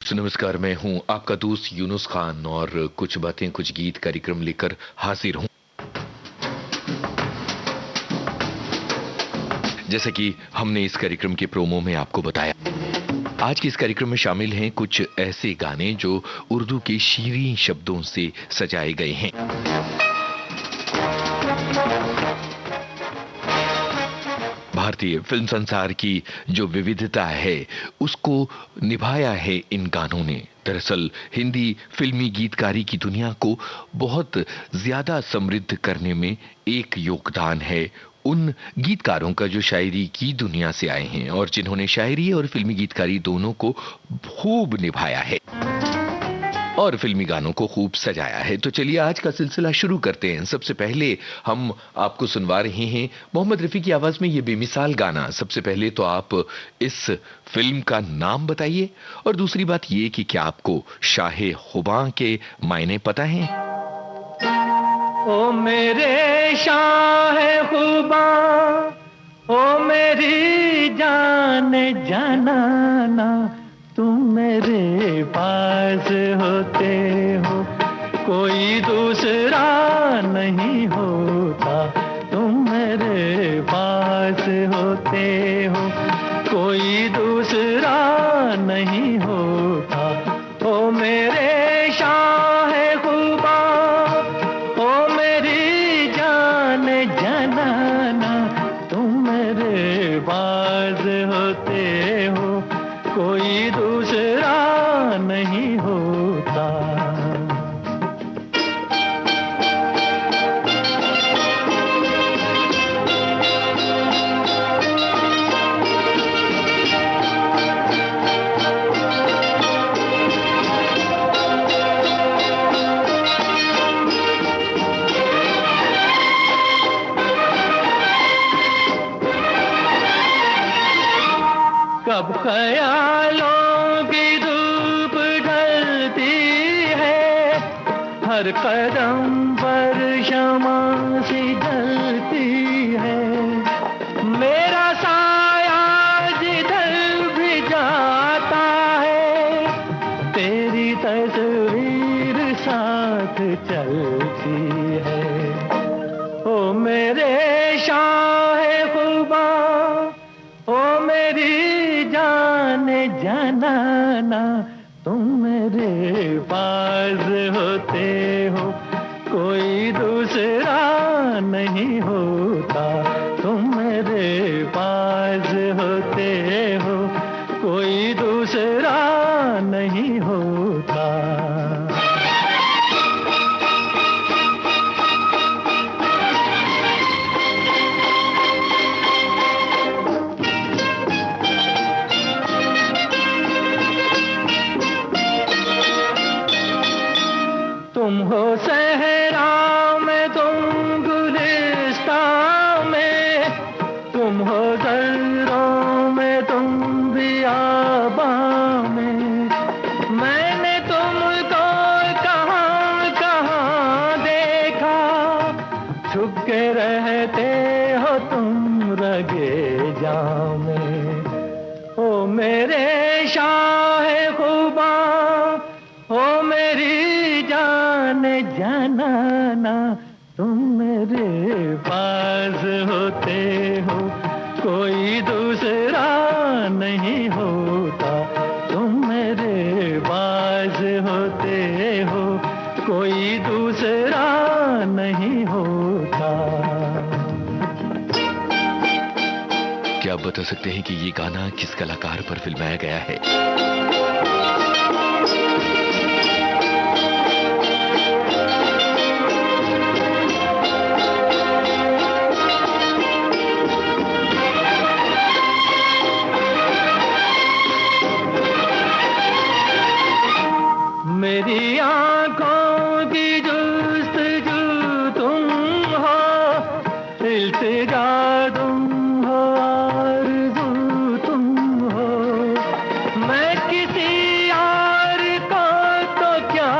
दोस्तों नमस्कार, मैं हूं आपका दोस्त यूनुस खान और कुछ बातें कुछ गीत कार्यक्रम लेकर हाजिर हूं। जैसा कि हमने इस कार्यक्रम के प्रोमो में आपको बताया, आज के इस कार्यक्रम में शामिल हैं कुछ ऐसे गाने जो उर्दू के शीरीं शब्दों से सजाए गए हैं। भारतीय फिल्म संसार की जो विविधता है उसको निभाया है इन गानों ने। दरअसल हिंदी फिल्मी गीतकारी की दुनिया को बहुत ज्यादा समृद्ध करने में एक योगदान है उन गीतकारों का जो शायरी की दुनिया से आए हैं और जिन्होंने शायरी और फिल्मी गीतकारी दोनों को खूब निभाया है और फिल्मी गानों को खूब सजाया है। तो चलिए आज का सिलसिला शुरू करते हैं। सबसे पहले हम आपको सुनवा रहे हैं मोहम्मद रफी की आवाज में ये बेमिसाल गाना। सबसे पहले तो आप इस फिल्म का नाम बताइए और दूसरी बात ये कि क्या आपको शाहे खुबां के मायने पता हैं? ओ मेरे शाहे खुबां, ओ मेरी जान जनाना, तुम मेरे पास होते हो कोई दूसरा नहीं होता, तुम मेरे पास होते हो कोई दूसरा नहीं होता। ओ मेरे शाहे खुबां, ओ मेरी जान जनाना, तुम मेरे पास होते हो कोई दूसरा नहीं होता। कब ख्यालों की धूप ढलती है, हर कदम पर शमा सी जलती है, मेरा साया जिधर भी जाता है, तेरी तस्वीर साथ चलती है। ओ मेरे शाहे खुबां, ओ मेरी जान जनाना, तुम मेरे पास होते हो कोई दूसरा नहीं होता, तुम मेरे पास होते हो कोई दूसरा नहीं होता। तुम हो सहरा में, तुम गुलिस्तां में, तुम हो दर्रों में, तुम बियाबां में, मैंने तुमको कहाँ कहाँ देखा, छुप के रहते हो तुम रगे जां में। ओ मेरे शाहे खुबां, ओ मेरी जान जनाना, तुम मेरे पास होते हो कोई दूसरा नहीं होता, तुम मेरे पास होते हो कोई दूसरा नहीं होता। क्या आप बता सकते हैं कि ये गाना किस कलाकार पर फिल्माया गया है? मेरी आंखों की जुस्तजू तुम हो, इल्तिजा तुम हो, आरज़ू तुम हो, मैं किसी और को तो क्या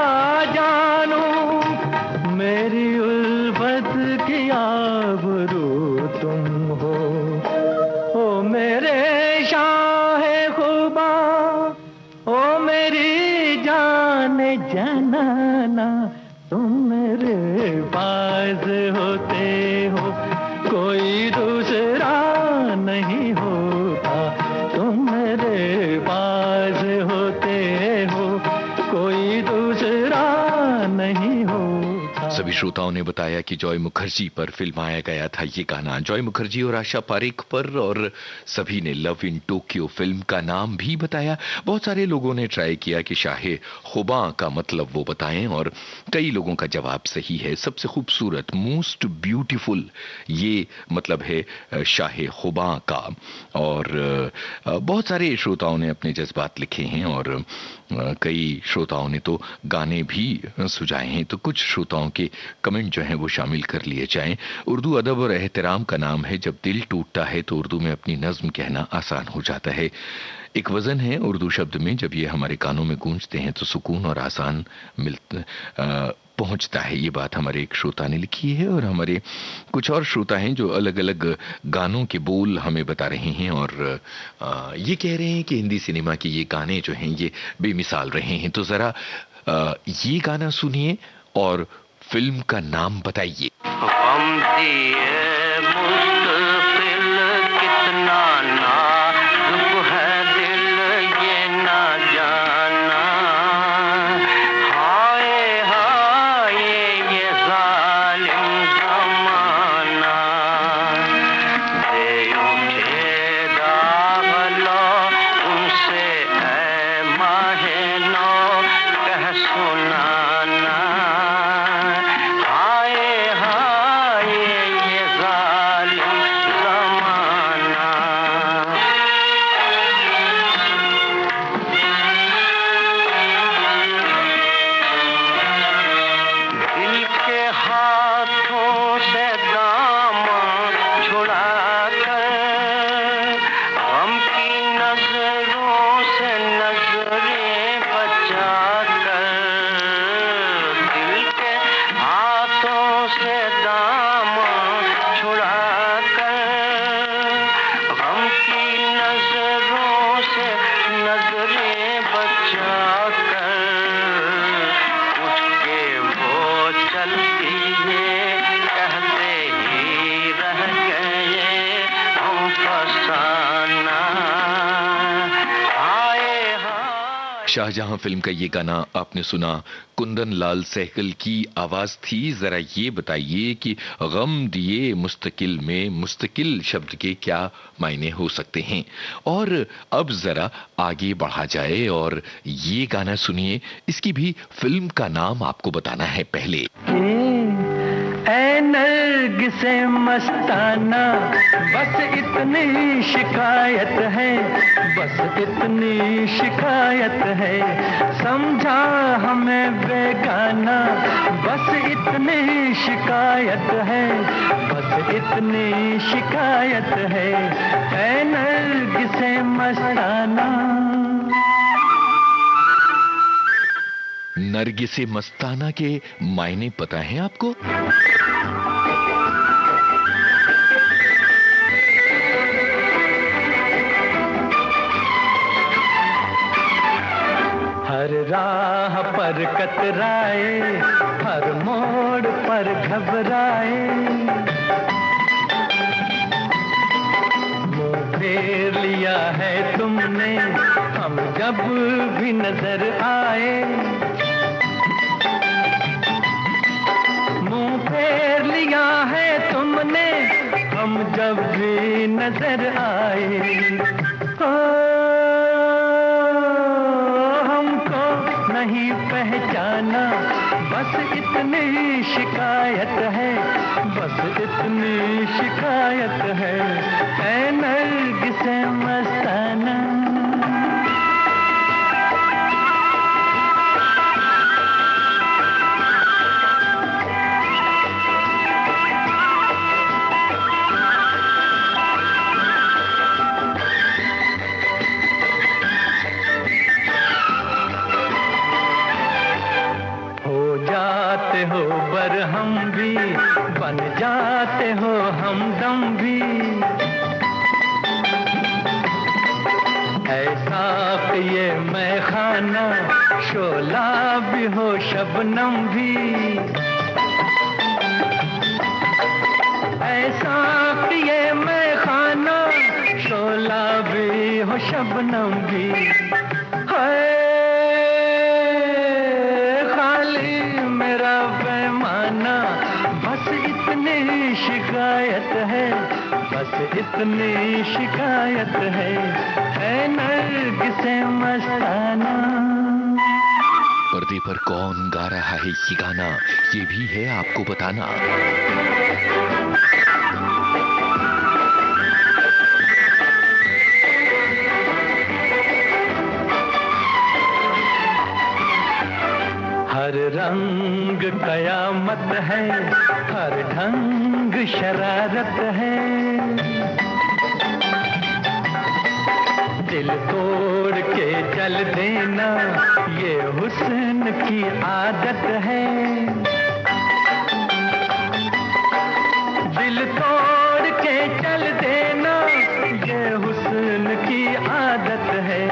जानूं, मेरी उल्फत की आबरू तुम हो। ओ मेरे शाहे खुबां, ओ मेरी जाने जाना ना, तुम मेरे बाज होते हो, कोई दूसरा नहीं होता। तुम मेरे बाज होते हो, कोई दूसरा नहीं होता। सभी श्रोताओं ने बताया कि जॉय मुखर्जी पर फिल्माया गया था ये गाना, जॉय मुखर्जी और आशा पारेख पर, और सभी ने लव इन टोक्यो फिल्म का नाम भी बताया। बहुत सारे लोगों ने ट्राई किया कि शाहे खुबा का मतलब वो बताएं, और कई लोगों का जवाब सही है। सबसे खूबसूरत, मोस्ट ब्यूटीफुल, ये मतलब है शाहे खुबा का। और बहुत सारे श्रोताओं ने अपने जज्बात लिखे हैं, और कई श्रोताओं ने तो गाने भी सुझाए हैं। तो कुछ श्रोताओं के कमेंट जो हैं वो शामिल कर लिए जाएं। उर्दू अदब और एहतराम का नाम है, जब दिल टूटता है तो उर्दू में अपनी नज्म कहना आसान हो जाता है। एक वजन है उर्दू शब्द में, जब ये हमारे कानों में गूंजते हैं तो सुकून और आसान पहुंचता है। ये बात हमारे एक श्रोता ने लिखी है, और हमारे कुछ और श्रोता हैं जो अलग अलग गानों के बोल हमें बता रहे हैं, और ये कह रहे हैं कि हिंदी सिनेमा के ये गाने जो हैं ये बेमिसाल रहे हैं। तो जरा ये गाना सुनिए और फिल्म का नाम बताइए। हम दिए मुस्तकिल कितना नाजुक है दिल ये ना जाना, हाय हाय ये जालिम जमाना, दे उठे दाग लो उनसे ऐ माहे नो कह सुनाना, शाहजहां फिल्म का ये गाना आपने सुना, कुंदन लाल सहगल की आवाज थी। जरा ये बताइए कि गम दिए मुस्तकिल में मुस्तकिल शब्द के क्या मायने हो सकते हैं। और अब जरा आगे बढ़ा जाए और ये गाना सुनिए। इसकी भी फिल्म का नाम आपको बताना है पहले। ऐ नरगिसे मस्ताना, बस इतनी शिकायत है, बस इतनी शिकायत है, समझा हमें बेगाना, बस इतनी शिकायत है, बस इतनी शिकायत है, ऐ नरगिसे मस्ताना। नरगिसे मस्ताना के मायने पता है आपको? हर राह पर कतराए, हर मोड़ पर घबराए, मुंह फेर लिया है तुमने हम जब भी नजर आए, मुंह फेर लिया है तुमने हम जब भी नजर आए। हमको नहीं पहचाना, बस इतनी शिकायत है, बस इतनी शिकायत है, ऐ नरगिसे मस्ताना। हो बर हम भी बन जाते हो हमदम भी, ऐसा ये मैं खाना शोला भी हो शबनम भी, ऐसा पिए मैं खाना, शोला भी हो शबनम भी। हाय खाली मेरा पैमाना, बस इतनी शिकायत है, बस इतनी शिकायत है नरगिसे मस्ताना। पर्दे पर कौन गा रहा है ये गाना, ये भी है आपको बताना। हर रंग कयामत है, हर ढंग शरारत है, दिल तोड़ के चल देना ये हुस्न की आदत है, दिल तोड़ के चल देना ये हुस्न की आदत है।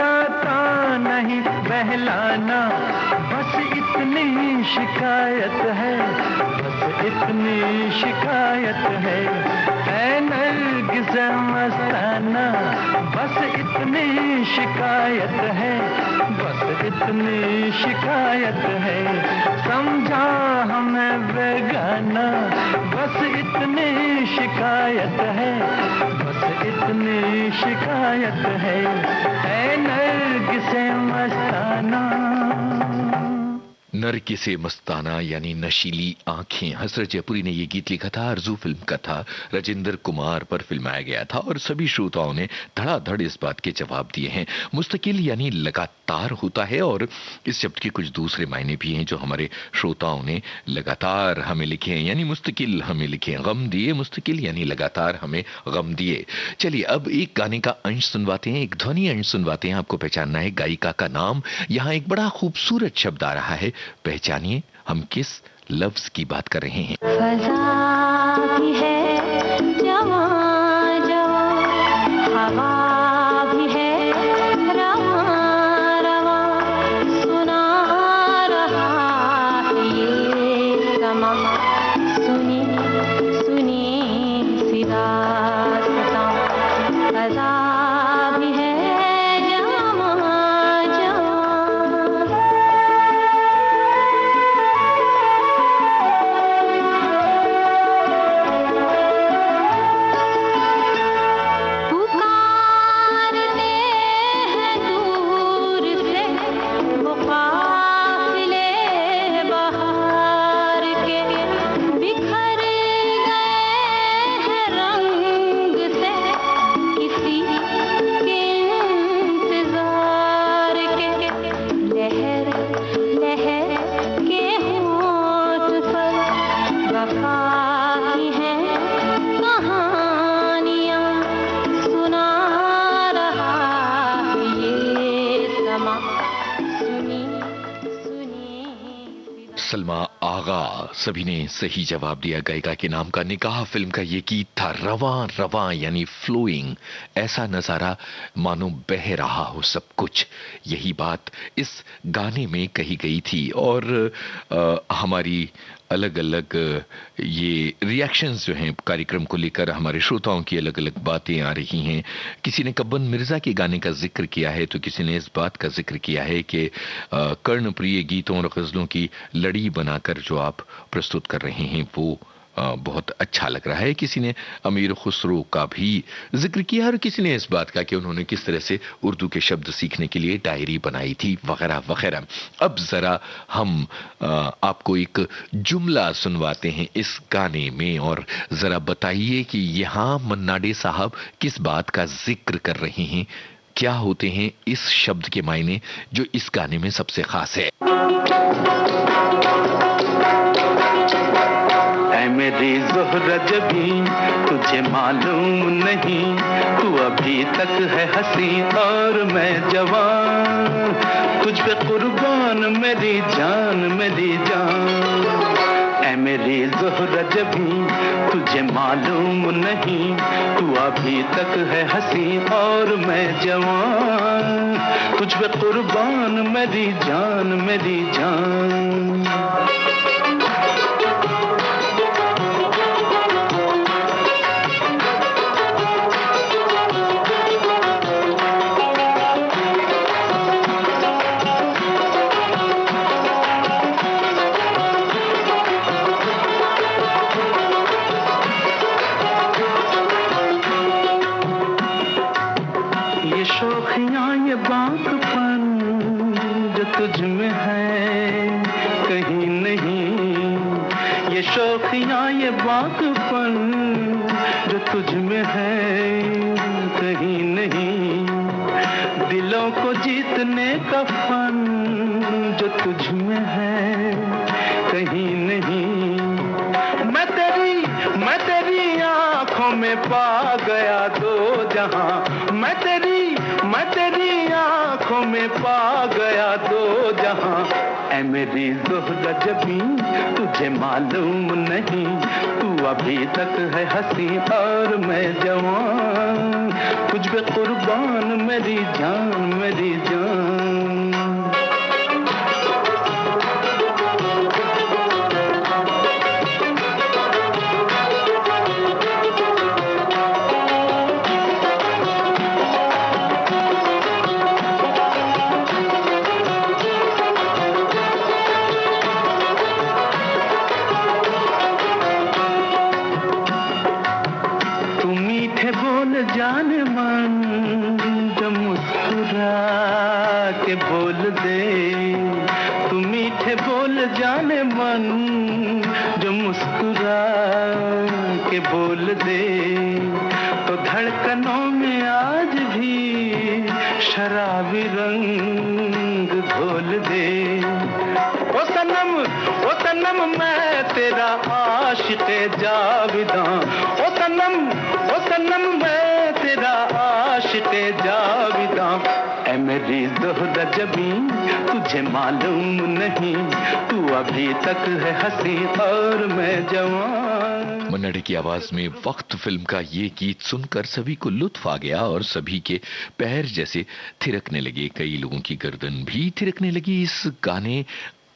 आता नहीं बहलाना, बस इतनी शिकायत है, बस इतनी शिकायत है नरगिसे मस्ताना, बस इतनी शिकायत है, बस इतनी शिकायत है, समझा हमें बेगाना, बस इतनी शिकायत है, बस इतनी शिकायत है नरगिसे मस्ताना। नरगिसे मस्ताना यानी नशीली आंखें। हसरत जयपुरी ने ये गीत लिखा था, आरज़ू फिल्म का था, राजेंद्र कुमार पर फिल्माया गया था और सभी श्रोताओं ने धड़ाधड़ इस बात के जवाब दिए हैं। मुस्तकिल यानी लगातार होता है और इस शब्द के कुछ दूसरे मायने भी हैं जो हमारे श्रोताओं ने लगातार हमें लिखे हैं, यानी मुस्तकिल हमें लिखे, गम दिए, मुस्तकिल यानी लगातार हमें गम दिए। चलिए अब एक गाने का अंश सुनवाते हैं, एक ध्वनि अंश सुनवाते हैं। आपको पहचानना है गायिका का नाम। यहाँ एक बड़ा खूबसूरत शब्द आ रहा है, पहचानिए हम किस लफ्ज की बात कर रहे हैं। फजा भी है जवां जवां, हवा भी है रवां रवां, सुना रहा है ये समा, सुनी सुनी सी दास्तां, फजा भी है जवां जवां। पुकारते हैं दूर से वो काफिले बहार के, बिखर गए हैं रंग से किसी के इंतजार के, लहर लहर के होंठ पर वफा की हैं कहानियाँ, सुना रहा है ये समा, सुनी सुनी सलमा आगा, सभी ने सही जवाब दिया। गायिका के नाम का निकाह फिल्म का ये गीत था। रवां रवां यानी फ्लोइंग, ऐसा नजारा मानो बह रहा हो सब कुछ, यही बात इस गाने में कही गई थी। और हमारी अलग अलग ये रिएक्शंस जो हैं कार्यक्रम को लेकर, हमारे श्रोताओं की अलग अलग बातें आ रही हैं। किसी ने कब्बन मिर्जा के गाने का जिक्र किया है, तो किसी ने इस बात का जिक्र किया है कि कर्णप्रिय गीतों और गज़लों की लड़ी बनाकर जो आप प्रस्तुत कर रहे हैं वो बहुत अच्छा लग रहा है। किसी ने अमीर खुसरो का भी जिक्र किया और किसी ने इस बात का कि उन्होंने किस तरह से उर्दू के शब्द सीखने के लिए डायरी बनाई थी, वगैरह वगैरह। अब जरा हम आपको एक जुमला सुनवाते हैं इस गाने में, और जरा बताइए कि यहाँ मन्ना डे साहब किस बात का जिक्र कर रहे हैं, क्या होते हैं इस शब्द के मायने जो इस गाने में सबसे खास है। ऐ मेरी ज़ोहरा जबीं, तुझे मालूम नहीं, तू अभी तक है हंसी और मैं जवान, तुझ पे कुर्बान मेरी जान मेरी जान। ऐ मेरी ज़ोहरा जबीं तुझे मालूम नहीं, तू अभी तक है हंसी और मैं जवान, तुझ पे कुर्बान मेरी जान मेरी जान। शोखियाँ ये बातपन जो तुझ में है कहीं नहीं, ये शोखियाँ ये बातपन जो तुझ में है कहीं नहीं, दिलों को जीतने का फन जो तुझ में है कहीं नहीं। मैं तेरी आँखों में पा गया दो जहां, मैं तेरी आँखों में पा गया दो जहां। ऐ मेरी ज़ोहरा जबीं तुझे मालूम नहीं, तू अभी तक है हंसी और मैं जवान, तुझ पे कुर्बान मेरी जान मेरी जान। जाने मन जो मुस्कुरा के बोल दे, तू मीठे बोल जाने मन जो मुस्कुरा के बोल दे, तो धड़कनों में आज भी शराबी रंग घोल दे। ओ सनम मैं तेरा आशिक़े जाविदां, ओ सनम मैं तेरा आशिक़े जाविदां। ऐ मेरी ज़ोहरा जबीं तुझे मालूम नहीं, तू अभी तक है हंसी और मैं जवान। मन्ना डे की आवाज में वक्त फिल्म का ये गीत सुनकर सभी को लुत्फ आ गया और सभी के पैर जैसे थिरकने लगे, कई लोगों की गर्दन भी थिरकने लगी। इस गाने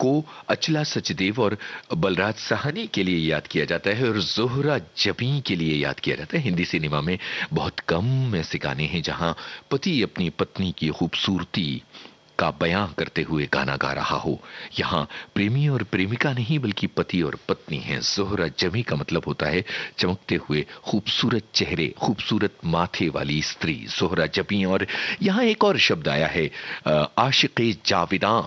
को अचला सचदेव और बलराज साहनी के लिए याद किया जाता है और ज़ोहरा जबीं के लिए याद किया जाता है। हिंदी सिनेमा में बहुत कम ऐसे गाने हैं जहां पति अपनी पत्नी की खूबसूरती का बयां करते हुए गाना गा रहा हो। यहाँ प्रेमी और प्रेमिका नहीं बल्कि पति और पत्नी हैं। ज़ोहरा जबीं का मतलब होता है चमकते हुए खूबसूरत चेहरे, खूबसूरत माथे वाली स्त्री, ज़ोहरा जबीं। और यहाँ एक और शब्द आया है आशिक़े जाविदां।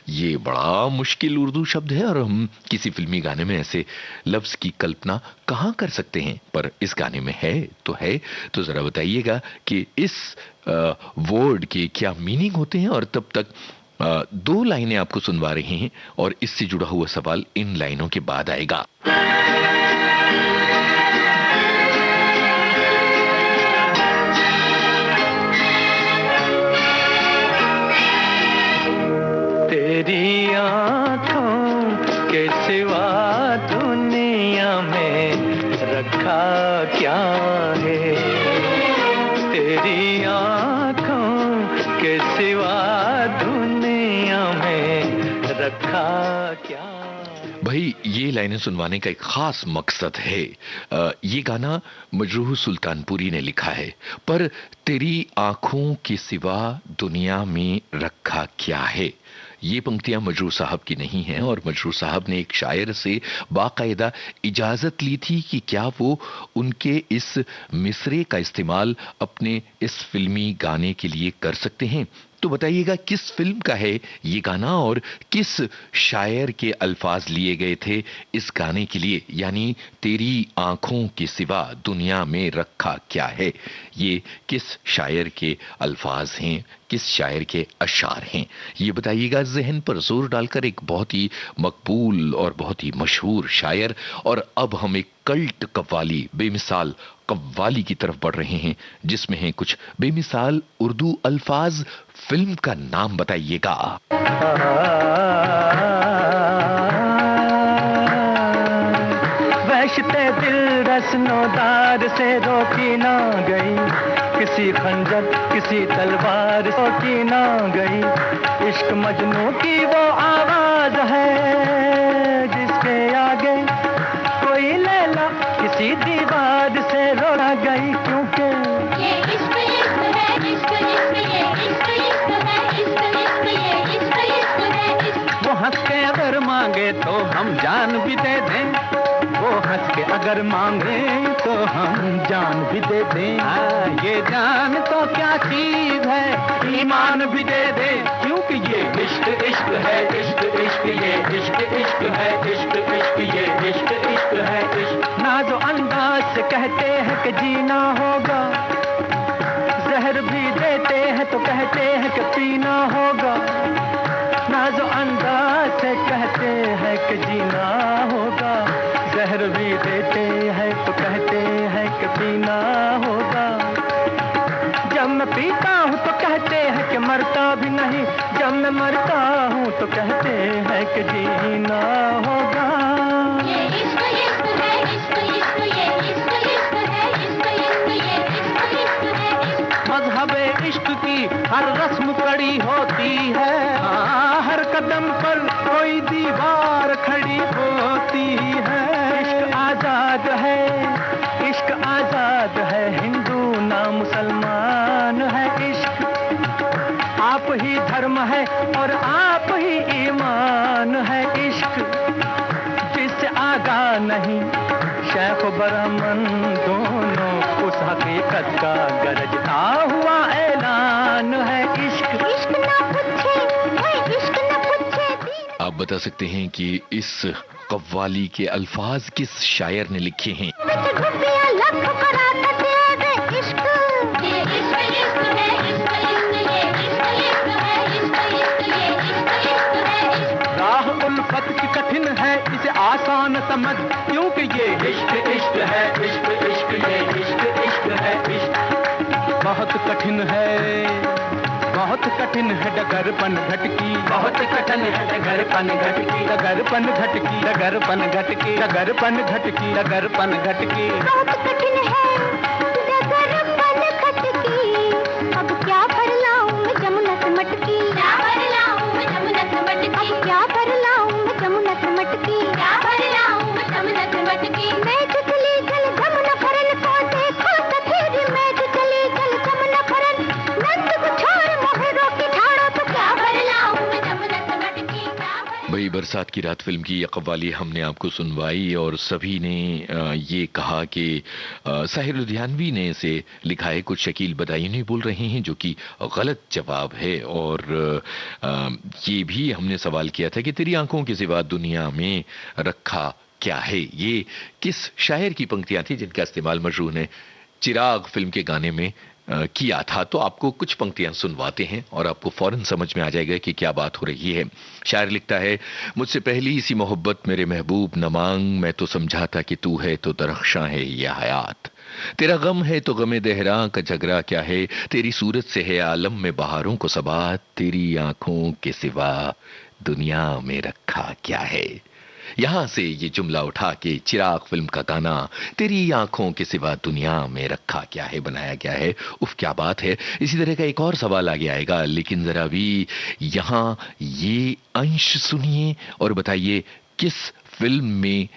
ये बड़ा मुश्किल उर्दू शब्द है और हम किसी फिल्मी गाने में ऐसे लफ्ज की कल्पना कहाँ कर सकते हैं, पर इस गाने में है। तो जरा बताइएगा कि इस वर्ड के क्या मीनिंग होते हैं। और तब तक दो लाइनें आपको सुनवा रहे हैं और इससे जुड़ा हुआ सवाल इन लाइनों के बाद आएगा। तेरी आँखों के सिवा दुनिया में रखा क्या है, तेरी आँखों के सिवा दुनिया में रखा क्या। भाई ये लाइनें सुनवाने का एक खास मकसद है। ये गाना मजरूह सुल्तानपुरी ने लिखा है, पर तेरी आंखों के सिवा दुनिया में रखा क्या है, ये पंक्तियां मजरूह साहब की नहीं हैं और मजरूह साहब ने एक शायर से बाकायदा इजाजत ली थी कि क्या वो उनके इस मिसरे का इस्तेमाल अपने इस फिल्मी गाने के लिए कर सकते हैं। तो बताइएगा किस फिल्म का है ये गाना और किस शायर के अल्फाज लिए गए थे इस गाने के लिए, यानी तेरी आंखों के सिवा दुनिया में रखा क्या है। ये किस शायर के अल्फाज हैं, किस शायर के अशार हैं, ये बताइएगा ज़हन पर जोर डालकर। एक बहुत ही मकबूल और बहुत ही मशहूर शायर। और अब हम एक कल्ट कव्वाली, बेमिसाल कव्वाली की तरफ बढ़ रहे हैं जिसमें हैं कुछ बेमिसाल उर्दू अल्फाज। फिल्म का नाम बताइएगा। प्रश्नोत्तर से रोकी ना गई, किसी खंजर किसी तलवार रोकी ना गई। इश्क मजनू की वो आवाज है जिसके आगे कोई लैला किसी दीवार से रो ना गई, क्योंकि ये इश्क इश्क है, इश्क इश्क ये इश्क इश्क है, इश्क इश्क ये इश्क इश्क है, इश्क। वो हंस के अगर मांगे तो हम जान भी दे दें, वो हंस के अगर मांगे तो हम जान भी दे दें। ये जान तो क्या चीज है, ईमान भी दे दे, क्योंकि ये इश्क इश्क है, इश्क इश्क ये इश्क इश्क है, इश्क इश्क ये इश्क इश्क है, इश्क। नाज़ो अंदाज से कहते हैं कि जीना होगा, जहर भी देते हैं तो कहते हैं कि पीना होगा। नाज़ो अंदाज से कहते हैं कि जीना होगा, जहर भी देते हैं तो कहते हैं कि पीना होगा। जब मैं पीता हूँ तो कहते हैं कि मरता भी नहीं, जब मैं मरता हूँ तो कहते हैं कि जीना होगा। ये इश्क इश्क है, इश्क इश्क ये इश्क इश्क है, इश्क इश्क ये इश्क इश्क है, इश्क। मज़हबे इश्क की हर रस्म कड़ी होती है, हर कदम पर कोई दीवार खड़ी होती है। इश्क आजाद है, इश्क आजाद है, हिंदू ना मुसलमान है इश्क। आप ही धर्म है और आप ही ईमान है इश्क। जिससे आगा नहीं शेख ब्राह्मण दोनों, उस हकीकत का गरजता हुआ ऐलान है इश्क। इश्क ना पूछे, ओए इश्क ना पूछे दीन। आप बता सकते हैं कि इस कव्वाली के अल्फाज किस शायर ने लिखे हैं? बिच डूबिया लख कराता तेरे इश्क। ये इश्क इश्क है, इश्क इश्क ये इश्क इश्क है, इश्क इश्क ये इश्क इश्क है, इश्क। राह उल्फत की कठिन है, इसे आसान समझ, क्योंकि ये इश्क इश्क है, इश्क इश्क ये इश्क इश्क है, इश्क। बहुत कठिन है, बहुत कठिन है डगरपन घटकी, बहुत कठिन है डगरपन घटकी, डगरपन घटकी, डगरपन घटकी, डगरपन घटकी, डगरपन घटकी। बहुत कठिन है डगरपन खटकी, अब क्या भर लाऊं मैं जमुना से मटकी, क्या भर लाऊं मैं जमुना से मटकी, अब क्या भर लाऊं मैं जमुना से मटकी, क्या भर लाऊं मैं जमुना से मटकी। मैं जो चली चल जमुना फरन को देखो सफेद, मैं जो चली चल जमुना फरन, नंद को छोड़ मोहे रोकी ठाड़ो, तो क्या भर लाऊं मैं जमुना से मटकी, क्या भर। भाई बरसात की रात फिल्म की ये कव्वाली हमने आपको सुनवाई और सभी ने ये कहा कि साहिर लुधियानवी ने इसे लिखा है, कुछ शकील बदायूनी बोल रहे हैं जो कि गलत जवाब है। और ये भी हमने सवाल किया था कि तेरी आंखों के सिवा दुनिया में रखा क्या है, ये किस शायर की पंक्तियां थी जिनका इस्तेमाल मजरूह ने चिराग फिल्म के गाने में किया था। तो आपको कुछ पंक्तियां सुनवाते हैं और आपको फौरन समझ में आ जाएगा कि क्या बात हो रही है। शायर लिखता है, मुझसे पहली सी मोहब्बत मेरे महबूब न मांग, मैं तो समझा था कि तू है तो दरख्शां है या हयात। तेरा गम है तो गमे देहरा का झगड़ा क्या है, तेरी सूरत से है आलम में बहारों को सबात, तेरी आंखों के सिवा दुनिया में रखा क्या है। यहां से ये जुमला उठा के चिराग फिल्म का गाना तेरी आंखों के सिवा दुनिया में रखा क्या है बनाया गया है। उफ क्या बात है। इसी तरह का एक और सवाल आगे आएगा, लेकिन जरा भी यहां ये अंश सुनिए और बताइए किस फिल्म में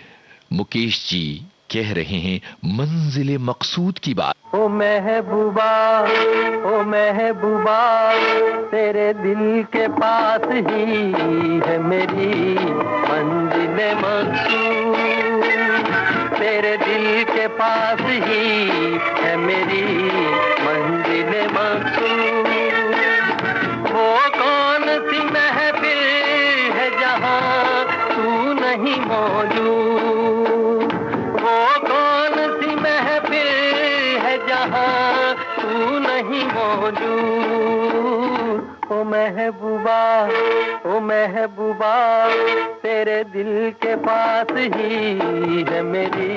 मुकेश जी कह रहे हैं मंजिले मकसूद की बात। ओ महबूबा, ओ महबूबा, तेरे दिल के पास ही है मेरी मंजिल मकसूद, तेरे दिल के पास ही है मेरी मंजिल मकसूद। वो कौन सी महफिल है जहाँ तू नहीं मौजूद, वो कौन सी महफिल है जहाँ तू नहीं मौजूद। ओ महबूबा, ओ महबूबा, तेरे दिल के पास ही है मेरी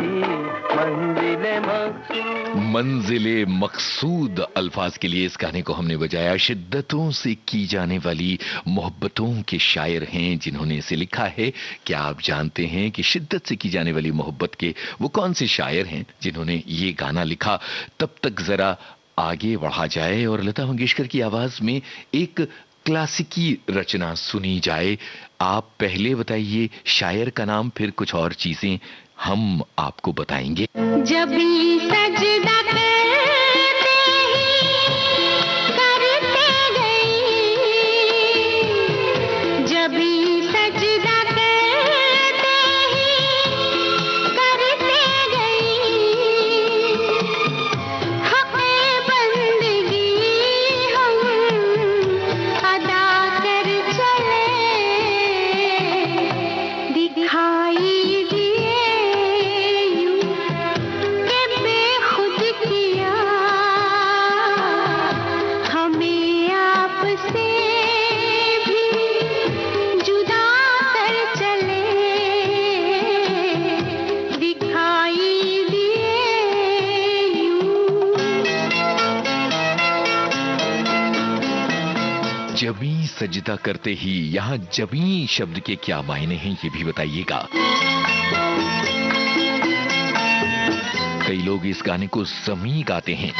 मंजिले मकसूद। मंजिले मकसूद अल्फाज के लिए इस गाने को हमने बजाया। शिद्दतों से की जाने वाली मोहब्बतों के शायर हैं जिन्होंने इसे लिखा है। क्या आप जानते हैं कि शिद्दत से की जाने वाली मोहब्बत के वो कौन से शायर हैं जिन्होंने ये गाना लिखा? तब तक जरा आगे बढ़ा जाए और लता मंगेशकर की आवाज में एक क्लासिकी रचना सुनी जाए। आप पहले बताइए शायर का नाम, फिर कुछ और चीजें हम आपको बताएंगे। जब सजदा करते गई, जब सजदा करते गई, हक़े बंदगी हम अदा कर चले, दिखाई जबी सजदा करते ही, यहाँ जबी शब्द के क्या मायने हैं ये भी बताइएगा। कई लोग इस गाने को ज़मी गाते हैं।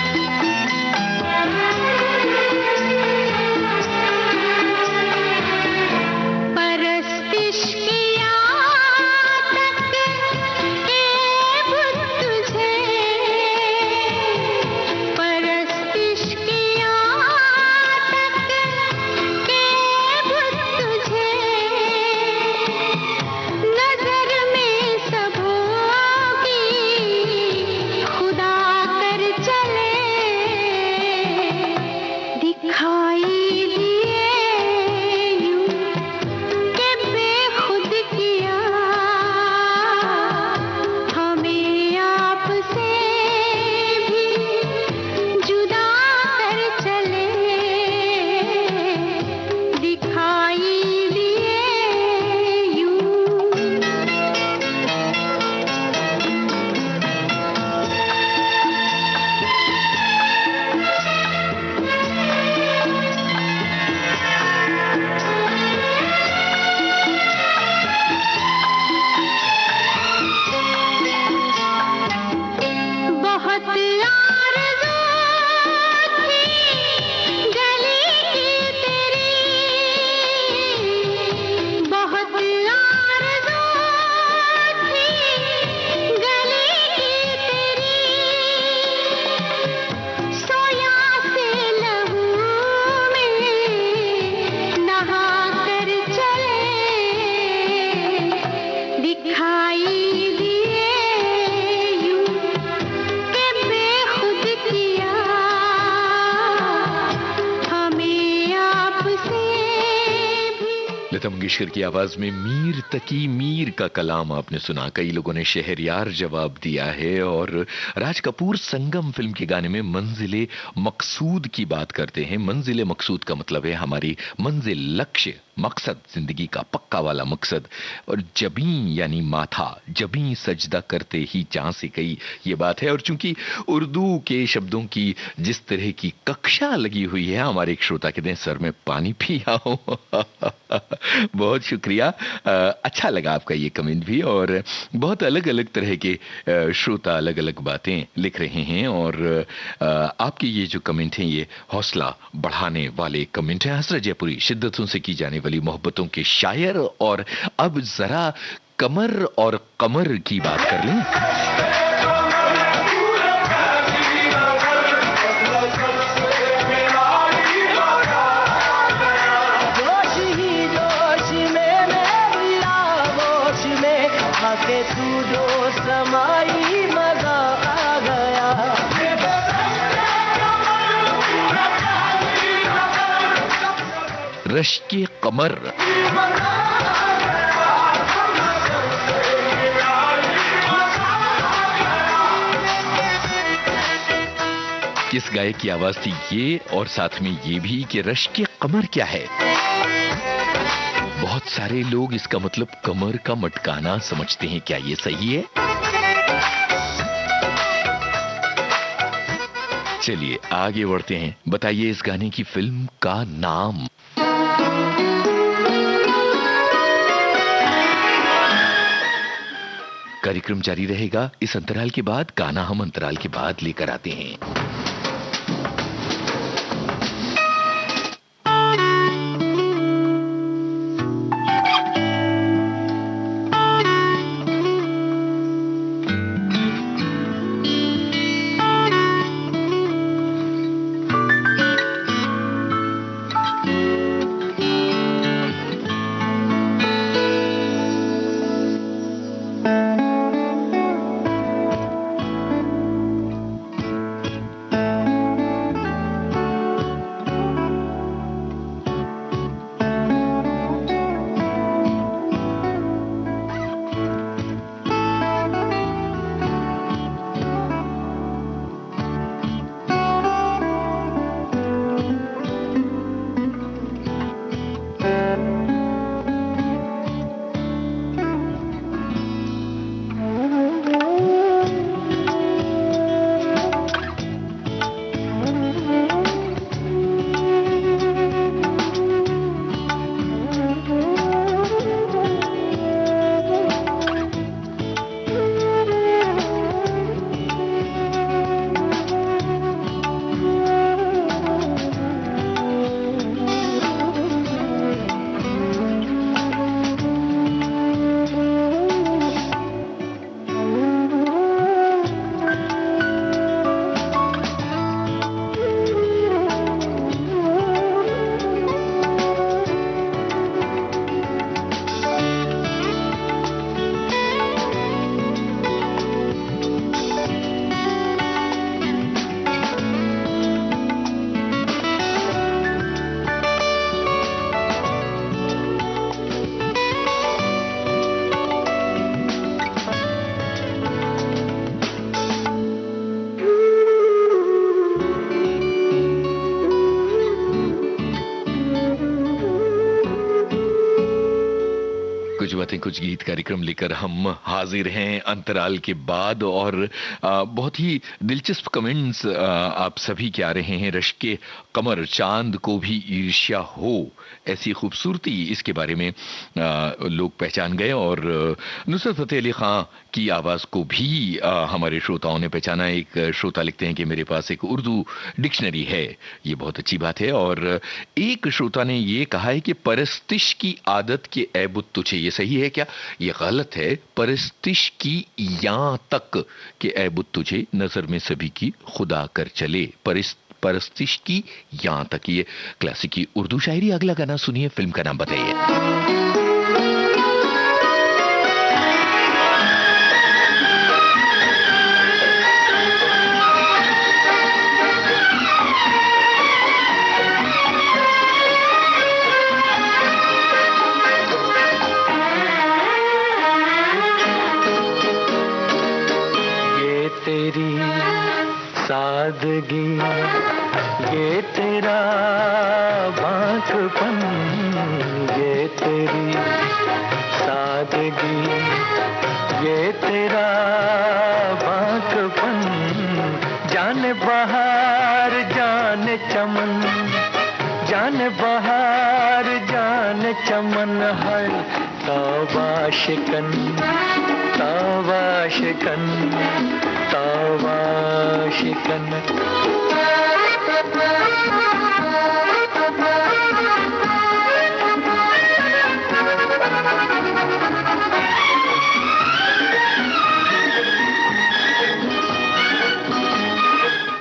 लता मंगेशकर की आवाज में मीर तकी मीर का कलाम आपने सुना। कई लोगों ने शहरयार जवाब दिया है और राज कपूर संगम फिल्म के गाने में मंजिले मकसूद की बात करते हैं। मंजिले मकसूद का मतलब है हमारी मंजिल, लक्ष्य, मकसद, जिंदगी का पक्का वाला मकसद। और जबी यानी माथा, जबी सजदा करते ही जहां से कही ये बात है। और चूंकि उर्दू के शब्दों की जिस तरह की कक्षा लगी हुई है, हमारे एक श्रोता कहते हैं सर में पानी पी आओ। बहुत शुक्रिया, अच्छा लगा आपका ये कमेंट भी। और बहुत अलग अलग तरह के श्रोता अलग अलग बातें लिख रहे हैं और आपके ये जो कमेंट हैं ये हौसला बढ़ाने वाले कमेंट हैं। हसरत जयपुरी, शिद्दतों से की जाने वाली मोहब्बतों के शायर। और अब जरा कमर और कमर की बात कर लें। रश्के कमर, किस गायक की आवाज थी ये, और साथ में ये भी कि रश्क कमर क्या है। बहुत सारे लोग इसका मतलब कमर का मटकाना समझते हैं, क्या ये सही है? चलिए आगे बढ़ते हैं, बताइए इस गाने की फिल्म का नाम। कार्यक्रम जारी रहेगा इस अंतराल के बाद, गाना हम अंतराल के बाद लेकर आते हैं। कुछ बातें कुछ गीत कार्यक्रम लेकर हम हाजिर हैं अंतराल के बाद, और बहुत ही दिलचस्प कमेंट्स आप सभी के आ रहे हैं। रश्के कमर, चांद को भी ईर्ष्या हो, ऐसी खूबसूरती, इसके बारे में लोग पहचान गए। और नुसरत फतेह अली खां की आवाज को भी हमारे श्रोताओं ने पहचाना। एक श्रोता लिखते हैं कि मेरे पास एक उर्दू डिक्शनरी है, ये बहुत अच्छी बात है। और एक श्रोता ने ये कहा है कि परस्तिश की आदत के ऐबुत तुझे, ये सही है क्या? ये गलत है। परस्तिश की यहाँ तक के ऐबुत तुझे, नजर में सभी की खुदा कर चले। परस्तिश की यहाँ तक, ये क्लासिकी उर्दू शायरी। अगला गाना सुनिए, फिल्म का नाम बताइए। तेरी सादगी, ये तेरा बांकपन, ये तेरी सादगी, ये तेरा बांकपन, जाने बहार जाने चमन, जाने बहार जाने चमन है। तौबा शिकन, तौबा शिकन, तौबा शिकन।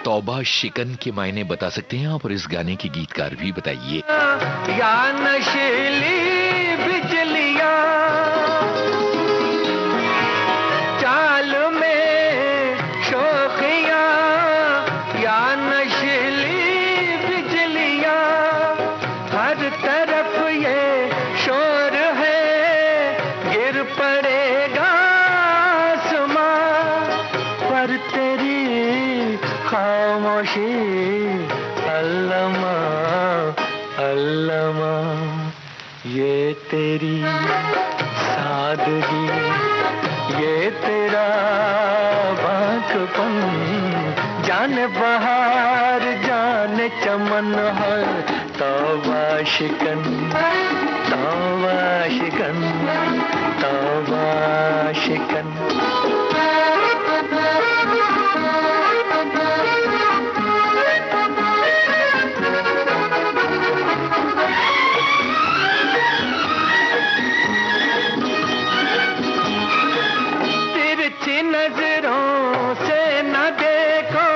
तौबा शिकन के मायने बता सकते हैं आप, और इस गाने के गीतकार भी बताइए। या नशीली बिजलियां चाल में शोखियां, या नशीली बिजलियां, हर तरफ ये शोर है, गिर पड़ेगा आसमां पर तेरी खामोशी तेरी सादगी, ये तेरा बांकपन, जाने बहार जाने चमन हर, तौबा शिकन तौबा शिकन तौबा शिकन। नजरों से न देखो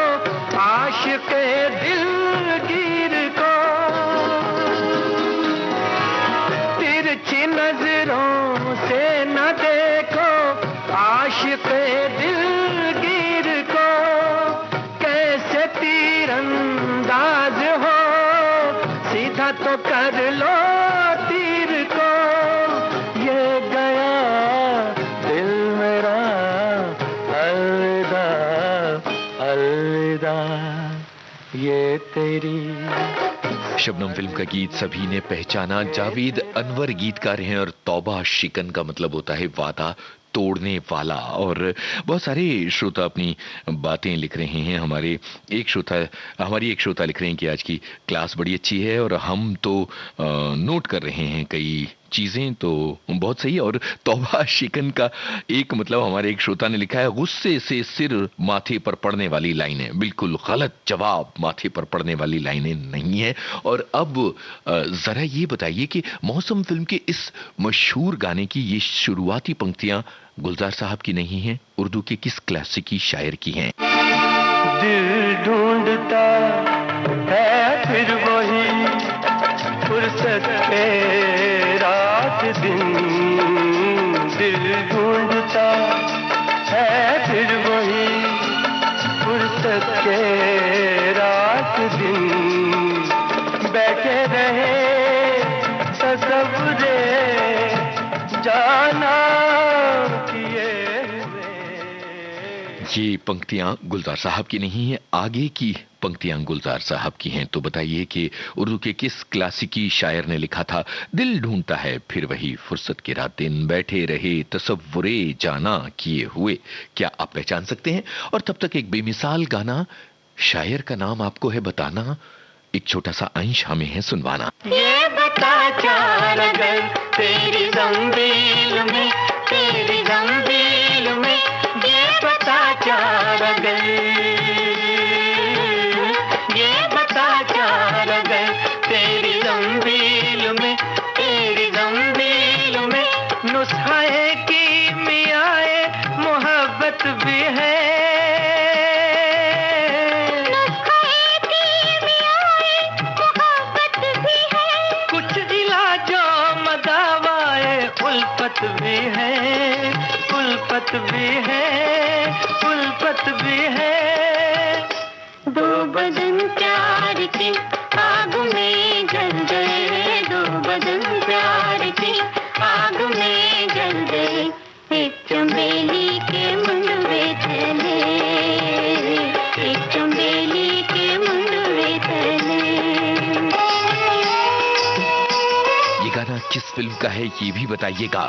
आशिक़े दिलगीर को, तिरछी नजरों से न देखो आशिक़े दिलगीर को, कैसे तीरंदाज हो सीधा तो कर लो तीर को, ये गया दिल मेरा अलविदा अलविदा, ये तेरी। शबनम फिल्म का गीत सभी ने पहचाना। जावेद अनवर गीतकार हैं और तौबा शिकन का मतलब होता है वादा तोड़ने वाला। और बहुत सारे श्रोता अपनी बातें लिख रहे हैं। हमारी एक श्रोता लिख रहे हैं कि आज की क्लास बड़ी अच्छी है और हम तो नोट कर रहे हैं कई चीजें, तो बहुत सही है। और तौबा शिकन का एक मतलब हमारे एक श्रोता ने लिखा है गुस्से से सिर माथे पर पड़ने वाली लाइनें। बिल्कुल गलत जवाब, माथे पर पड़ने वाली लाइनें नहीं है। और अब जरा ये बताइए कि मौसम फिल्म के इस मशहूर गाने की ये शुरुआती पंक्तियां गुलजार साहब की नहीं है, उर्दू के किस क्लासिकी शायर की हैं? दिल ढूंढता है फिर वही फुर्सत के रात दिन, दिल ढूंढता है फिर वही फुर्सत के रात दिन, बैठे रहे तसव्वुरे जाना किए ये पंक्तियां गुलजार साहब की नहीं है, आगे की पंक्तियां गुलजार साहब की हैं। तो बताइए कि उर्दू के किस क्लासिकी शायर ने लिखा था दिल ढूंढता है फिर वही फुर्सत के रात दिन, बैठे रहे तसव्वुरे जाना किए हुए। क्या आप पहचान सकते हैं? और तब तक एक बेमिसाल गाना, शायर का नाम आपको है बताना, एक छोटा सा अंश हमें है सुनवाना। ये बता चार अगर तेरी ज़ंबील में, तेरी ज़ंबील में, ये बता चार अगर, ये बता चार अगर तेरी ज़ंबील में, तेरी ज़ंबील में नुस्ख़े की मियाए मोहब्बत भी है, उल्फत भी है, उल्फत भी है, उल्फत भी है। दो बदन प्यार की आग में जल गए, दो बदन प्यार की आग में जल गए, एक चमेली के मुंडवे तले, एक चमेली के मुंडवे तले। गाना किस फिल्म का है ये भी बताइएगा।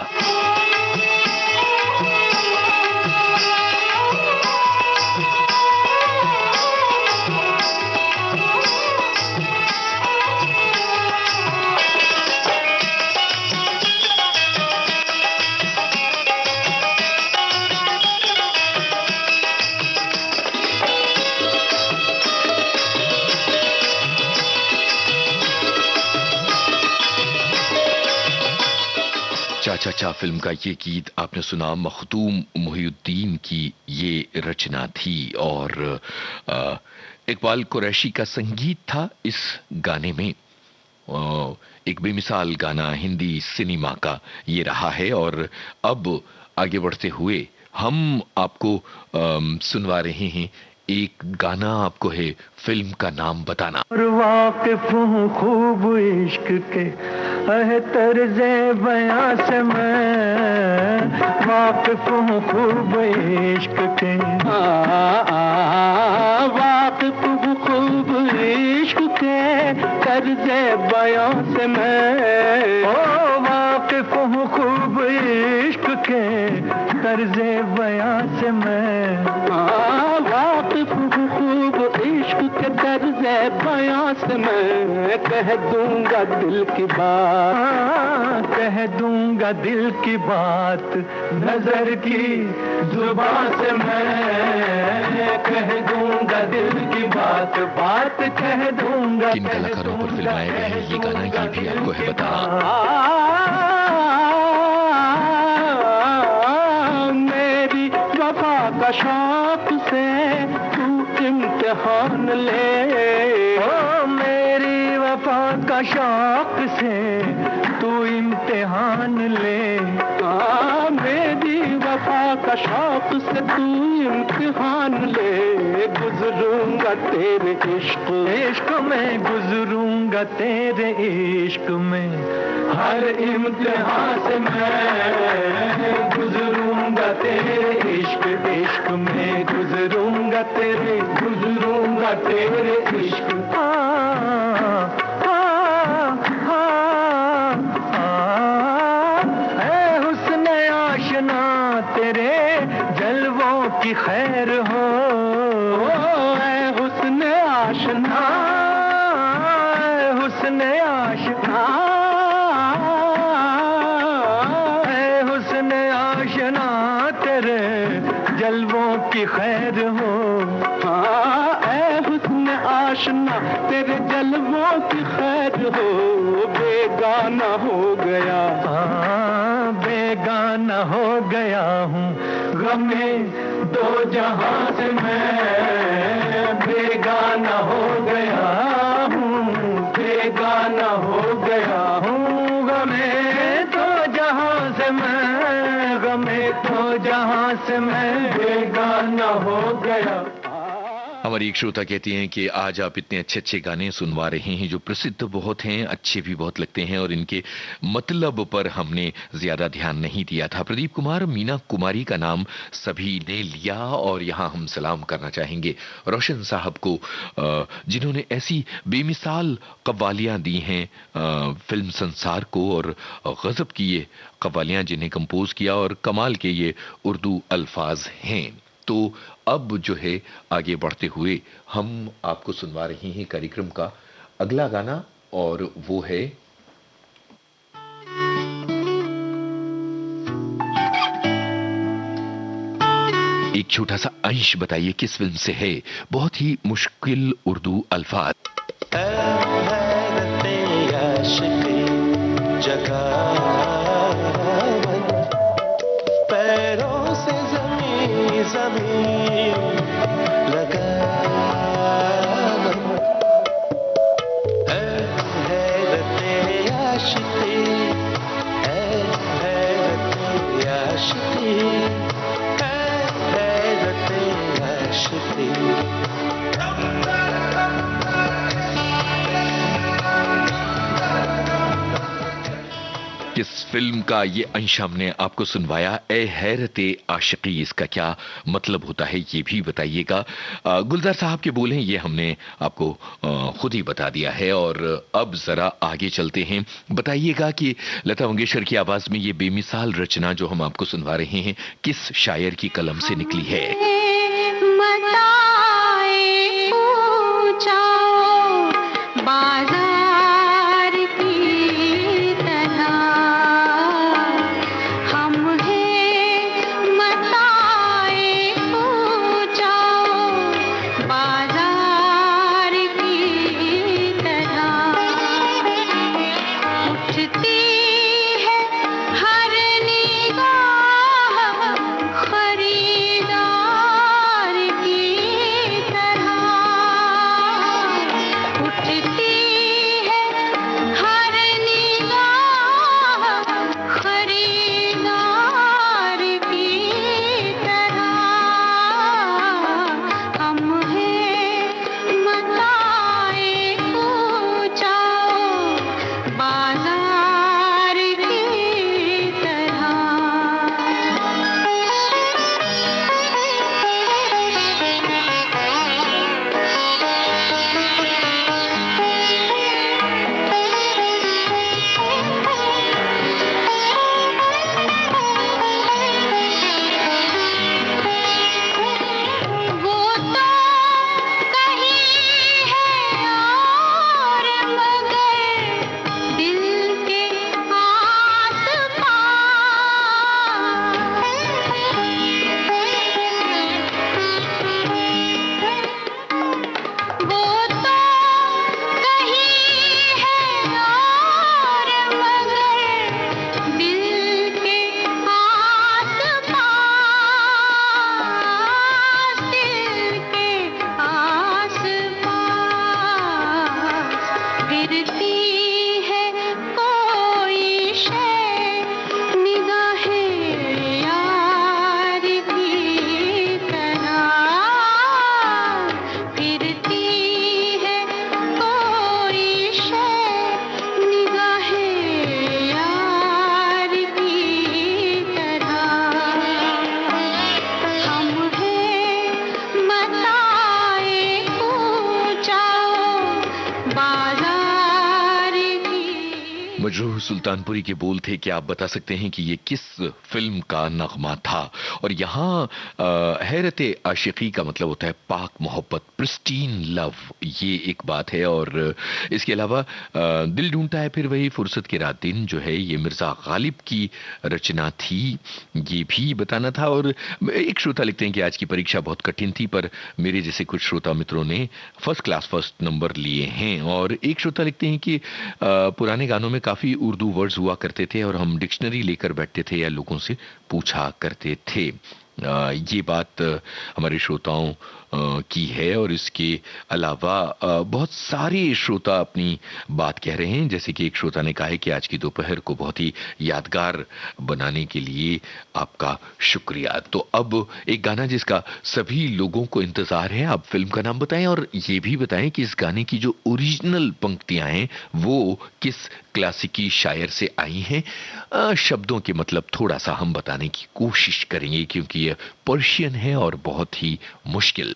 चाचा फिल्म का ये गीत आपने सुना, मखदूम मोहिउद्दीन की ये रचना थी और इकबाल कुरैशी का संगीत था इस गाने में। एक बेमिसाल गाना हिंदी सिनेमा का ये रहा है। और अब आगे बढ़ते हुए हम आपको सुनवा रहे हैं एक गाना, आपको है फिल्म का नाम बताना। और वाकिफ हूँ खूब इश्क के है तर्ज़े बयां से मैं, वाकिफ हूँ खूब इश्क के, वाकिफ हूँ खूब इश्क के कर्ज़े बयां से मैं। ओ वाकिफ हूँ खूब इश्क के कर्ज़े बयां से मैं। वाकिफ हूँ खूब इश्क के कर्ज़े बयां से मैं। कह दूंगा दिल की बात, कह दूंगा दिल की बात नजर की जुबान से मैं। कह दूंगा दिल की बात, बात कह दूंगा। किन कलाकारों पर फिल्माया गया है ये गाना, ये भी आपको है बताना। मेरी वफा का शौक से तू इम्तिहान ले। ओ मेरी वफा का शौक से तू इम्तिहान ले। मेरी वफा का शौक से तू इम्तिहान ले। गुजरूंगा तेरे इश्क, इश्क में गुजरूंगा तेरे इश्क में। हर इम्तिहान से मैं गुजरूंगा तेरे इश्क। इश्क में गुजरूंगा तेरे इश्क। हुस्न आशना तेरे जलवों की खैर हो। हुस्न आशना, हुस्न आशना, हुस्न आशना तेरे जलवों की खैर हो। हुस्न आशना तेरे जलवों की खैर हो। बेगाना हो गया, बेगाना हो गया हूँ गमे दो जहां से मैं। बेगाना हो गया हूँ, बेगाना हो गया हूँ गमे दो जहां से मैं। गमे दो जहां से मैं बेगाना हो गया। हमारी एक श्रोता कहती हैं कि आज आप इतने अच्छे अच्छे गाने सुनवा रहे हैं जो प्रसिद्ध बहुत हैं, अच्छे भी बहुत लगते हैं और इनके मतलब पर हमने ज्यादा ध्यान नहीं दिया था। प्रदीप कुमार, मीना कुमारी का नाम सभी ने लिया और यहाँ हम सलाम करना चाहेंगे रोशन साहब को, जिन्होंने ऐसी बेमिसाल कव्वालियाँ दी हैं फिल्म संसार को, और गजब की ये कव्वालियाँ जिन्हें कंपोज किया और कमाल के ये उर्दू अल्फाज हैं। तो अब जो है आगे बढ़ते हुए हम आपको सुनवा रहे हैं कार्यक्रम का अगला गाना, और वो है एक छोटा सा अंश बताइए किस फिल्म से है। बहुत ही मुश्किल उर्दू अल्फाज। पैरों से जमीन लगा हैरते आशिकी, हैरते आशिकी, हैरते आशिकी। किस फिल्म का ये अंश हमने आपको सुनवाया, ए हैरते आशिकी, इसका क्या मतलब होता है ये भी बताइएगा। गुलजार साहब के बोल हैं, ये हमने आपको खुद ही बता दिया है। और अब जरा आगे चलते हैं, बताइएगा कि लता मंगेशकर की आवाज में ये बेमिसाल रचना जो हम आपको सुनवा रहे हैं किस शायर की कलम से निकली है। खरीदा मजरूह सुल्तानपुरी के बोल थे कि आप बता सकते हैं कि ये किस फिल्म का नगमा था। और यहाँ हैरत आशिकी का मतलब होता है पाक मोहब्बत, प्रिस्टीन लव, ये एक बात है। और इसके अलावा दिल ढूंढता है फिर वही, फुर्सत के रात दिन जो है ये मिर्ज़ा गालिब की रचना थी, ये भी बताना था। और एक श्रोता लिखते हैं कि आज की परीक्षा बहुत कठिन थी, पर मेरे जैसे कुछ श्रोता मित्रों ने फर्स्ट क्लास फर्स्ट नंबर लिए हैं। और एक श्रोता लिखते हैं कि पुराने गानों में काफ़ी उर्दू वर्ड्स हुआ करते थे और हम डिक्शनरी लेकर बैठते थे या लोगों से पूछा करते थे। ये बात हमारे श्रोताओं की है। और इसके अलावा बहुत सारे श्रोता अपनी बात कह रहे हैं। जैसे कि एक श्रोता ने कहा है कि आज की दोपहर को बहुत ही यादगार बनाने के लिए आपका शुक्रिया। तो अब एक गाना जिसका सभी लोगों को इंतजार है, आप फिल्म का नाम बताएं और ये भी बताएं कि इस गाने की जो ओरिजिनल पंक्तियां हैं वो किस क्लासिकी शायर से आई हैं। शब्दों के मतलब थोड़ा सा हम बताने की कोशिश करेंगे क्योंकि ये पर्शियन है और बहुत ही मुश्किल।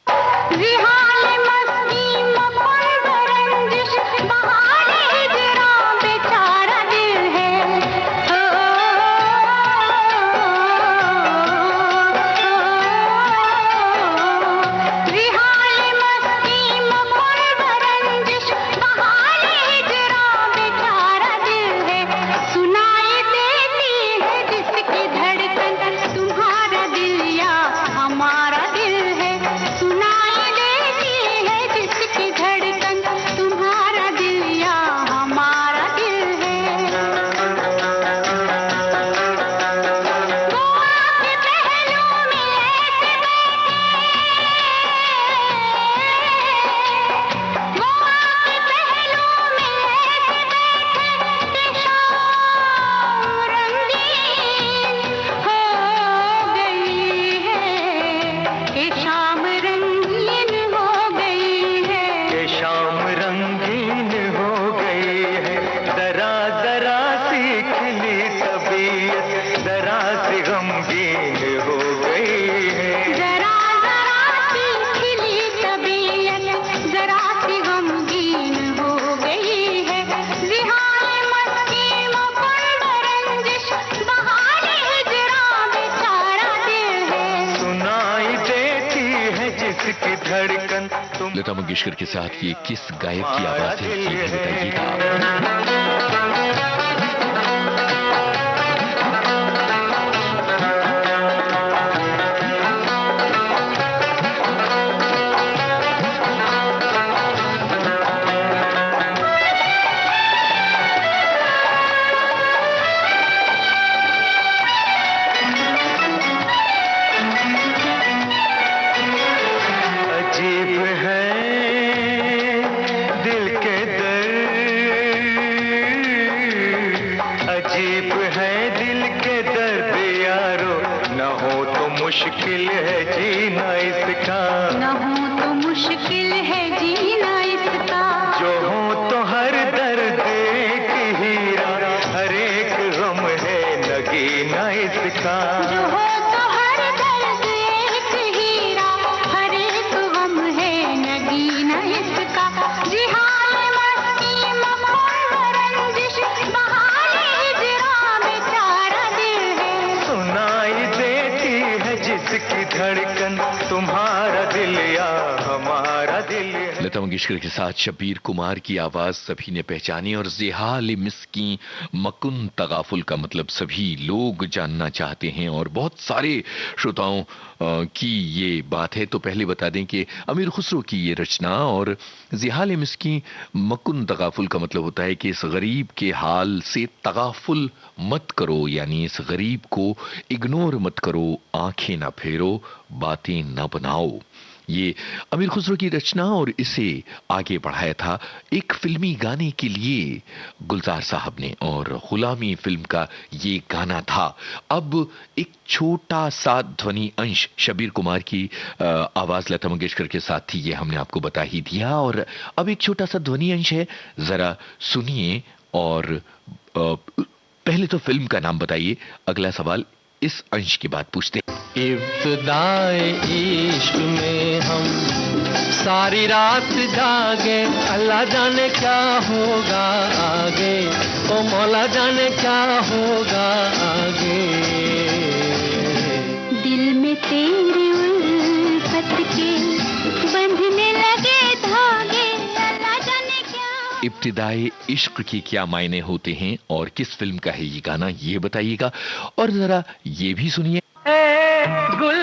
लता मंगेशकर के साथ ये किस गायक की आवाज है, ये भी बताइएगा। मुश्किल है जीना इसका, न हो तो मुश्किल है जीना इसका, जो हो तो हर दर्द एक हीरा, हर एक गम है नगीना इसका, जो हो तो हर दर्द एक हीरा, हर एक गम है नगीना इसका। जिहाल मस्ती मखौल रंजिश बहारे हिजरा बेचारा दिल है, सुनाई देती है जिसकी धड़कन तुम्हारा दिल या हमारा दिल है। लता मंगेशकर के साथ शब्बीर कुमार की आवाज सभी ने पहचानी और ज़ेहाल मिस्की मकुन तगाफुल का मतलब सभी लोग जानना चाहते हैं और बहुत सारे श्रोताओं की ये बात है। तो पहले बता दें कि अमीर खुसरो की ये रचना और ज़ेहाल मिस्की मकुन तगाफुल का मतलब होता है कि इस गरीब के हाल से तगाफुल मत करो, यानी इस गरीब को इग्नोर मत करो, आंखें ना फेरो, बातें ना बनाओ। ये अमीर खुसरो की रचना और इसे आगे बढ़ाया था एक फिल्मी गाने के लिए गुलजार साहब ने और गुलामी फिल्म का ये गाना था। अब एक छोटा सा ध्वनि अंश शब्बीर कुमार की आवाज लता मंगेशकर के साथ थी, ये हमने आपको बता ही दिया। और अब एक छोटा सा ध्वनि अंश है, जरा सुनिए और पहले तो फिल्म का नाम बताइए, अगला सवाल इस अंश के बाद पूछते हैं। इब्तिदाए इश्क में हम सारी रात जागे, अल्लाह जाने क्या होगा आगे, ओ मौला जाने क्या होगा आगे। दिल में तेरी उल्फत के बंधने लगे धागे, अल्लाह जाने क्या। इब्तिदाई इश्क के क्या मायने होते हैं और किस फिल्म का है ये गाना, ये बताइएगा। और जरा ये भी सुनिए। गुल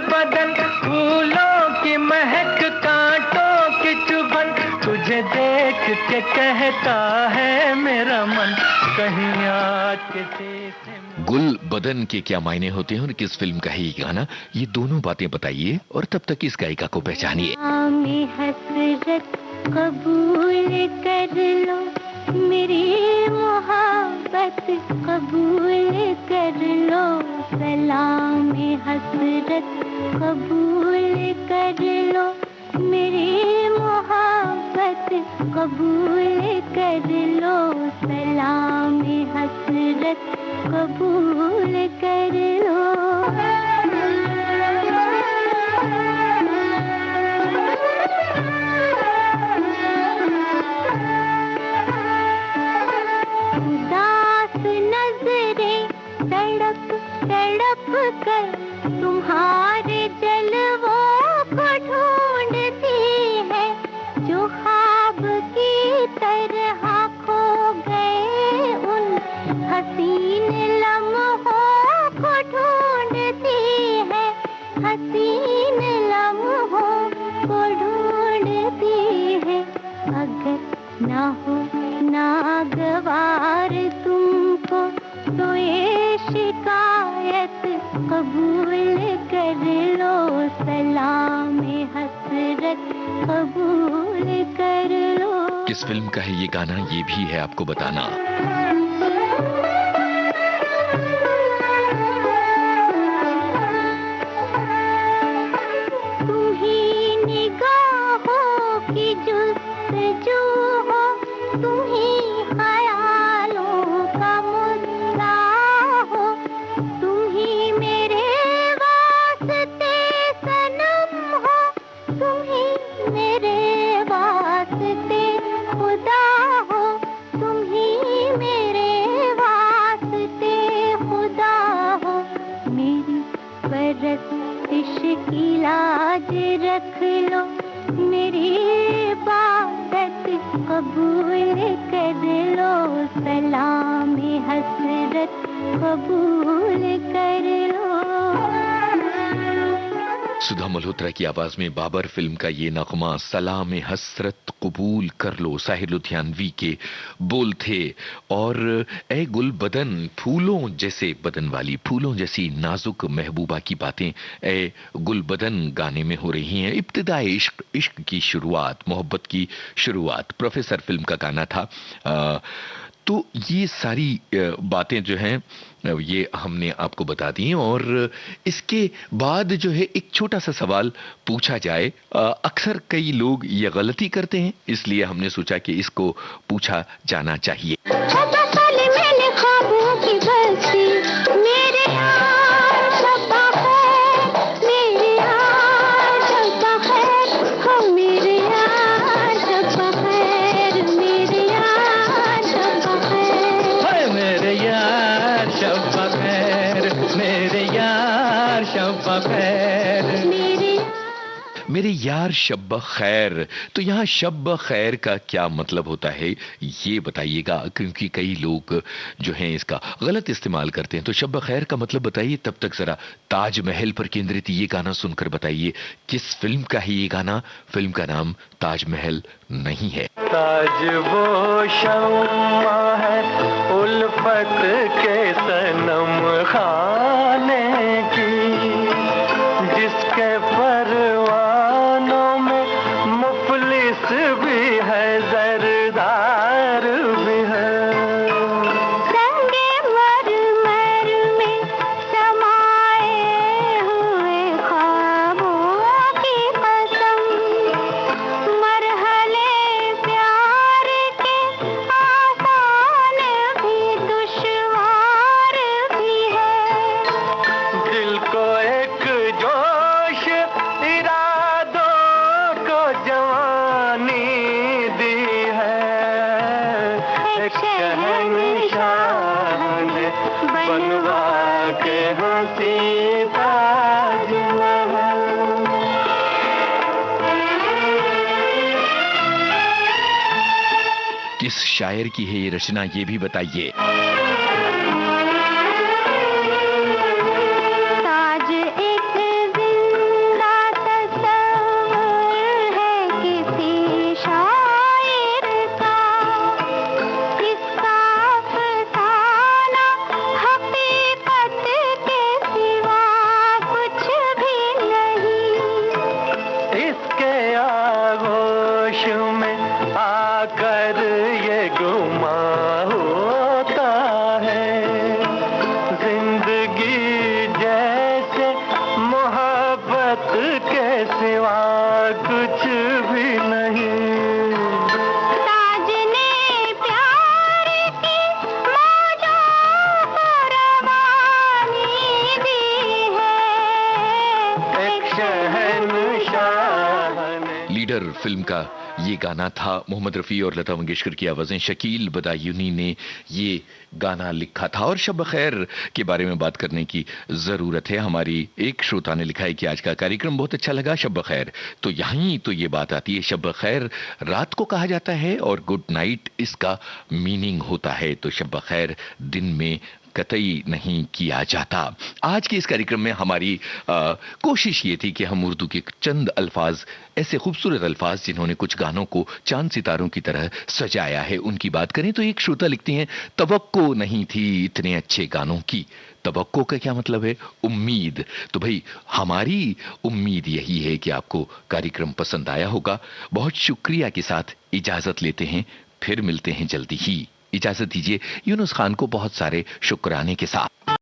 बदन फूलों की महक, कांटों की चुभन, तुझे देख के कहता है मेरा मन, कहीं आके देखे। गुल बदन के क्या मायने होते हैं और किस फिल्म का है ये गाना, ये दोनों बातें बताइए और तब तक इस गायिका को पहचानिए। में हसरत कबूल कर लो, मेरी मोहब्बत कबूल कर लो, सलाम हसरत कबूल कर लो, मेरी मोहब्बत कबूल कर लो, सलाम हसरत कबूल कर लो। तड़प कर तुम्हारे जलवों को ढूंढती है, जो ख्वाब की तरह खो गए उन हसीन लम्हों को ढूंढती है, हसीन लम्हों को ढूंढती है। अगर ना हो नागवार तुमको तो ये शिकायत कबूल कर लो, सलाम हसरत कबूल कर लो। किस फिल्म का है ये गाना, ये भी है आपको बताना। तुम्ही निगाहों की जुस्तजू हो, तुम्ही ख्यालों का मुद्दा हो, तुम्ही मेरे वास्ते सनम हो, तुम्ही मेरे वास्ते खुदा हो, तुम्ही मेरे वास्ते खुदा हो, मेरी परस्तिश की लाज रख लो, मेरी इबादत कबूल कर लो, सलाम हसरत कबूल कर लो। सुधा मल्होत्रा की आवाज में बाबर फिल्म का ये नगमा सलाम हसरत कबूल कर लो, साहिर लुधियानवी के बोल थे। और ए गुल बदन, फूलों जैसे बदन वाली, फूलों जैसी नाजुक महबूबा की बातें ए गुल बदन गाने में हो रही हैं। इब्तिदाई इश्क, इश्क की शुरुआत, मोहब्बत की शुरुआत, प्रोफेसर फिल्म का गाना था। तो ये सारी बातें जो हैं ये हमने आपको बता दी। और इसके बाद जो है एक छोटा सा सवाल पूछा जाए, अक्सर कई लोग ये गलती करते हैं, इसलिए हमने सोचा कि इसको पूछा जाना चाहिए। मैंने ख्वाबों की बस्ती, मेरे यार शब्बा खैर, मेरे यार शब्बा खैर, हो मेरे यार शब्बा खैर, मेरे यार शब्बा खैर, मेरे यार शब्बा खैर, मेरे यार शब्बा खैर, मेरे यार शब्बा खैर। तो यहाँ शब्बा खैर का क्या मतलब होता है ये बताइएगा, क्योंकि कई लोग जो हैं इसका गलत इस्तेमाल करते हैं। तो शब्बा खैर का मतलब बताइए। तब तक जरा ताजमहल पर केंद्रित ये गाना सुनकर बताइए किस फिल्म का है ये गाना। फिल्म का नाम ताजमहल नहीं है। ताज वो शम्मा है उल्फत के सनम खाने की, जिसके परवानों में मुफलिस भी है, जरदार भी है। संगे मरमर में समाए हुए ख्वाबों की कसम, मरहले प्यार के आसान भी दुश्वार भी है। बनवा के हंसी ताजमहल। किस शायर की है ये रचना, ये भी बताइए। ताज एक जिंदा तस्वीर है किसी शायर का, इसका अफसाना हकीकत के सिवा कुछ भी नहीं। इसके आगोश में आकर ये गुमा होता है, जिंदगी जैसे मोहब्बत के सिवा कुछ भी नहीं। ताज ने प्यार की मौजों को रवानी दी है, एक शहंशाह ने। लीडर फिल्म का ये गाना था। मोहम्मद रफ़ी और लता मंगेशकर की आवाज़ें, शकील बदायूनी ने ये गाना लिखा था। और शब खैर के बारे में बात करने की ज़रूरत है। हमारी एक श्रोता ने लिखा है कि आज का कार्यक्रम बहुत अच्छा लगा, शब खैर। तो यहीं तो ये बात आती है, शब खैर रात को कहा जाता है और गुड नाइट इसका मीनिंग होता है। तो शब खैर दिन में कतई नहीं किया जाता। आज के इस कार्यक्रम में हमारी कोशिश ये थी कि हम उर्दू के चंद अल्फाज, ऐसे खूबसूरत अल्फाज जिन्होंने कुछ गानों को चांद सितारों की तरह सजाया है, उनकी बात करें। तो एक श्रोता लिखती हैं, तवक्को नहीं थी इतने अच्छे गानों की। तवक्को का क्या मतलब है? उम्मीद। तो भाई हमारी उम्मीद यही है कि आपको कार्यक्रम पसंद आया होगा। बहुत शुक्रिया के साथ इजाजत लेते हैं, फिर मिलते हैं जल्दी ही। इजाजत दीजिए यूनुस खान को बहुत सारे शुक्राने के साथ।